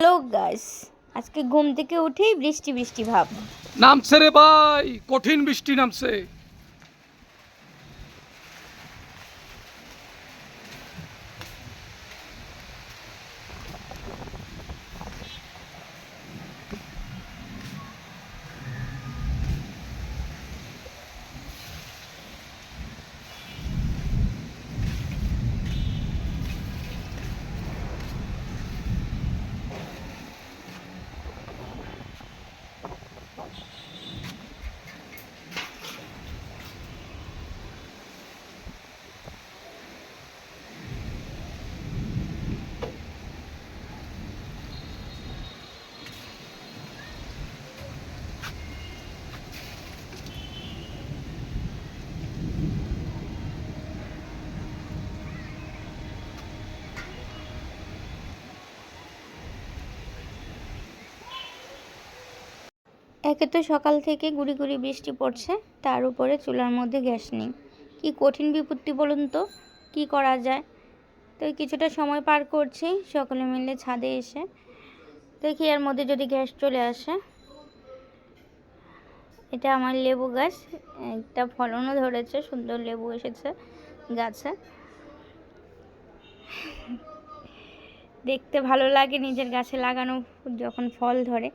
Hello guys, আজকে ঘুম থেকে উঠেই বৃষ্টি বৃষ্টি ভাব নামছে রে ভাই, কঠিন বৃষ্টি নামছে। একে তো সকাল থেকে গুড়ি গুড়ি বৃষ্টি পড়ছে, তার উপরে চুলার মধ্যে গ্যাস নেই। কি কঠিন বিপত্তি বলুন তো, কি করা যায়। তো কিছুটা সময় পার করছি সকলে মিলে ছাদে এসে, দেখি এর মধ্যে যদি গ্যাস চলে আসে। এটা আমার লেবু গাছ, একটা ফলনও ধরেছে, সুন্দর লেবু এসেছে গাছে। দেখতে ভালো লাগে নিজের গাছে লাগানো যখন ফল ধরে।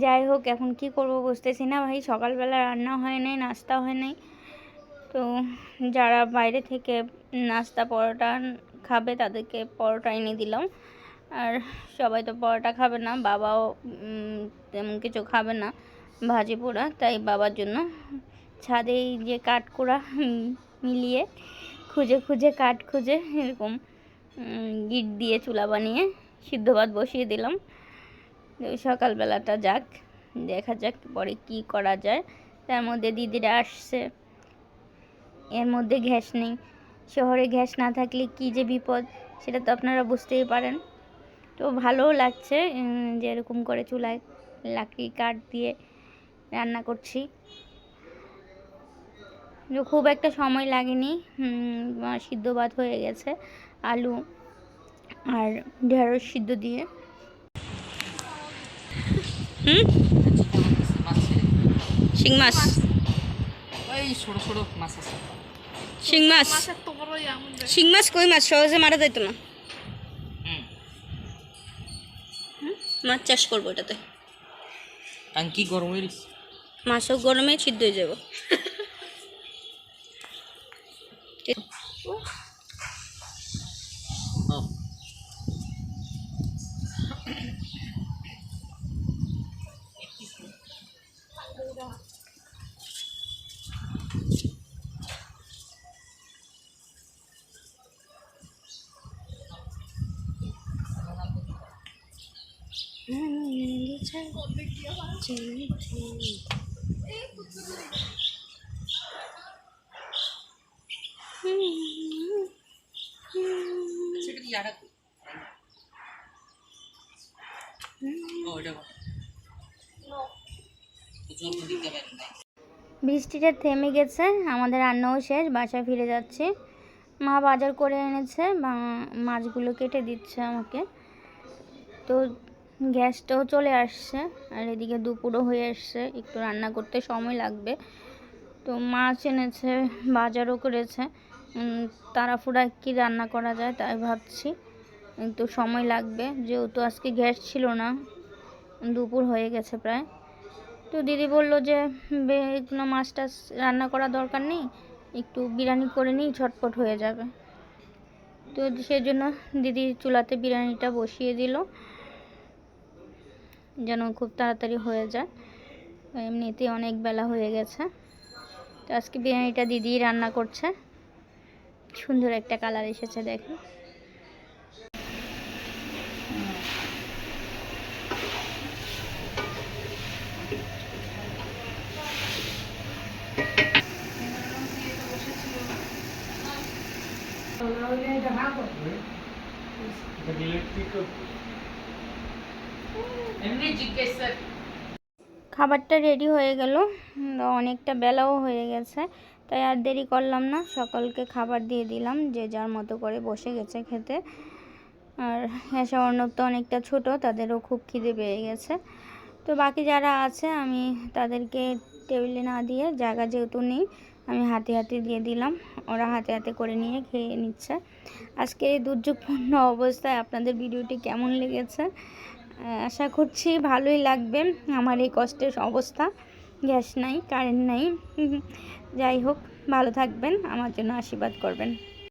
যাই হোক, এখন কি করব বুঝতেছি না ভাই। সকালবেলা রান্না হয় নাই, নাস্তা হয় নাই। তো যারা বাইরে থেকে নাস্তা পরোটা খাবে তাদেরকে পরোটা এনে দিলাম। আর সবাই তো পরোটা খাবে না, বাবাও তেমন কিছু খাবে না ভাজি পোড়া, তাই বাবার জন্য ছাদে এই যে কাঠকোড়া মিলিয়ে খুঁজে খুঁজে কাঠ খুঁজে এরকম গিট দিয়ে চুলা বানিয়ে সিদ্ধ ভাত বসিয়ে দিলাম। সকালবেলাটা যাক, দেখা যাক পরে কি করা যায়। তার মধ্যে দিদিরা আসছে, এর মধ্যে গ্যাস নেই। শহরে গ্যাস না থাকলে কি যে বিপদ, সেটা তো আপনারা বুঝতেই পারেন। তো ভালোও লাগছে যে এরকম করে চুলায় লাকড়ি কাঠ দিয়ে রান্না করছি। খুব একটা সময় লাগেনি, সিদ্ধ ভাত হয়ে গেছে আলু আর ঢেঁড়স সিদ্ধ দিয়ে। শিং মাছ, শিং মাছ, শিং মাছ, কই মাছ সহজে মারা যাইত না। মাছ চাষ করবো এটাতে, কি গরম মাছও গরমে সিদ্ধ হয়ে যাব। বৃষ্টিটা থেমে গেছে, আমাদের রান্নাও শেষ, বাসায় ফিরে যাচ্ছি। মা বাজার করে এনেছে, মাছগুলো কেটে দিচ্ছে আমাকে। তো গ্যাসটাও চলে আসছে, আর এদিকে দুপুরও হয়ে আসছে, একটু রান্না করতে সময় লাগবে। তো মাছ এনেছে, বাজারও করেছে, তাড়াহুড়া কি রান্না করা যায় তাই ভাবছি। একটু সময় লাগবে, যেহেতু আজকে গ্যাস ছিল না, দুপুর হয়ে গেছে প্রায়। তো দিদি বলল যে কোনো মাছ টাছ রান্না করার দরকার নেই, একটু বিরিয়ানি করে নিই, ঝটপট হয়ে যাবে। তো সেজন্য দিদি চুলাতে বিরিয়ানিটা বসিয়ে দিল, যেন খুব তাড়াতাড়ি হয়ে যায়। এমনিতেই অনেক বেলা হয়ে গেছে। তো আজকে বিরিয়ানিটা দিদি রান্না করছে, সুন্দর একটা কালার এসেছে দেখুন। খাবারটা রেডি হয়ে গেল, অনেকটা বেলাও হয়ে গেছে, তাই আর দেরি করলাম না, সকলকে খাবার দিয়ে দিলাম, যে যার মতো করে বসে গেছে খেতে। আর গ্যাসে অর্ণব তো অনেকটা ছোট, তাদেরও খুব খিদে পেয়ে গেছে। তো বাকি যারা আছে আমি তাদেরকে টেবিলে না দিয়ে, জায়গা যেহেতু নেই, আমি হাতে হাতে দিয়ে দিলাম, ওরা হাতে হাতে করে নিয়ে খেয়ে নিচ্ছে। আজকে এই দুর্যোগপূর্ণ অবস্থায় আপনাদের ভিডিওটি কেমন লেগেছে? আশা করছি ভালোই লাগবে। আমার এই কষ্টের অবস্থা, গ্যাস নাই, কারেন্ট নাই। যাই হোক, ভালো থাকবেন, আমার জন্য আশীর্বাদ করবেন।